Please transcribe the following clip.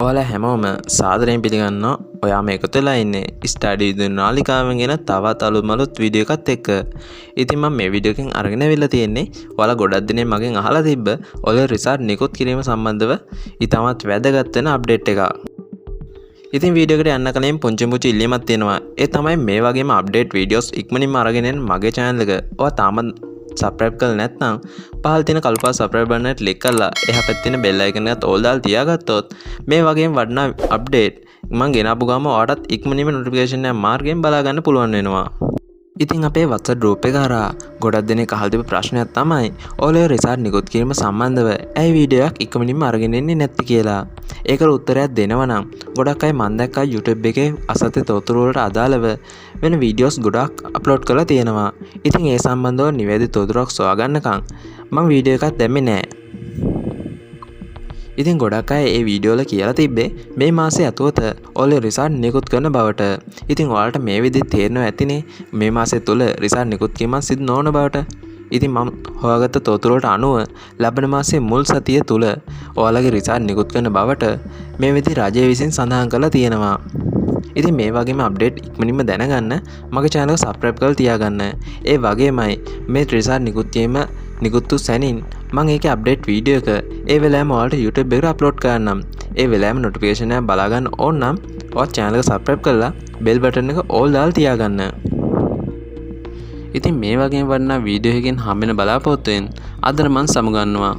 ඔයාලා හැමෝම සාදරයෙන් පිළිගන්නවා. ඔයා මේක තුළ ඉන්නේ ස්ටඩි විදින නාලිකාවෙන් ගෙන තවත් අලුත් වීඩියෝ එකත් එක්ක. ඉතින් මම මේ වීඩියෝ එකෙන් අරගෙන අවිල්ලා තියෙන්නේ ඔයාලා ගොඩක් දිනේ මගෙන් අහලා තිබ්බ ඔයාලා රිසර්ච් නිකුත් කිරීම සම්බන්ධව ඉතාමත් වැදගත් වෙන අප්ඩේට් එකක්. ඉතින් වීඩියෝ එකට යන්න කලින් පුංචි ඉල්ලීමක් තියෙනවා. ඒ තමයි මේ වගේම අප්ඩේට් වීඩියෝස් ඉක්මනින්ම අරගෙන එන්න මගේ channel එක. ඔයා තාම subscribe කරලා නැත්නම් පහළ තියෙන කළු පාට subscribe button එකට click කරලා එහා පැත්තේ තියෙන bell icon එකත් all දාලා තියාගත්තොත් මේ වගේම වටිනා update මම ගෙනාපු ගාම ඔයාලටත් ඉක්මනින්ම notification එක මාර්ගයෙන් බලා ගන්න පුළුවන් වෙනවා. ඉතින් අපේ WhatsApp group එක හරහා ගොඩක් දෙනෙක් අහලා තිබ්බ ප්‍රශ්නයක් තමයි ඔයාලා රිසර්ච් නිකුත් කිරීම සම්බන්ධව ඇයි වීඩියෝ එකක් ඉක්මනින්ම අරගෙන එන්නේ නැති කියලා. ඒකට උත්තරයක් දෙනවා නම් ගොඩක් අය මම දැක්කා YouTube එකේ අසත්‍ය තොරතුරු වලට අදාළව වෙන වීඩියෝස් ගොඩක් අප්ලෝඩ් කරලා තියෙනවා. ඉතින් ඒ සම්බන්ධව නිවැරදි තොරතුරක් සොයාගන්නකම් මම වීඩියෝ එකක් දැම්මේ නැහැ. ඉතින් ගොඩක් අය ඒ වීඩියෝ වල කියලා තිබ්බේ මේ මාසේ ඇතුළත ඔයාලා රිසර්ච් නිකුත් කරන බවට. ඉතින් ඔයාලට මේ විදිහට තේරෙනවා ඇතිනේ මේ මාසය තුල රිසර්ච් නිකුත් කිරීමක් සිදු නොවන බවට. ඉතින් මම හොයාගත්ත තොරතුරු වලට අනුව ලබන මාසයේ මුල් සතිය තුල ඔයාලගේ රිසර්ච් නිකුත් කරන බවට මේ විදිහ රජය විසින් සඳහන් කරලා තියෙනවා. ඉතින් මේ වගේම අප්ඩේට් ඉක්මනින්ම දැනගන්න මගේ channel එක subscribe කරලා තියාගන්න. ඒ වගේමයි මේ රිසර්ච් නිකුත් කිරීම නිකුත් වූ සැනින් මම ඒකේ අප්ඩේට් වීඩියෝ එක ඒ වෙලාවෙම ඔයාලට YouTube එකට අප්ලෝඩ් කරන්නම්. ඒ වෙලාවෙම notification එක බලා ගන්න ඕන නම් ඔයා channel එක subscribe කරලා bell button එක all දාලා තියාගන්න. ඉතින් මේ වගේම වටිනා වීඩියෝ එකකින් හම්බෙන බලාපොරොත්තු වෙන අදට මම සමුගන්නවා.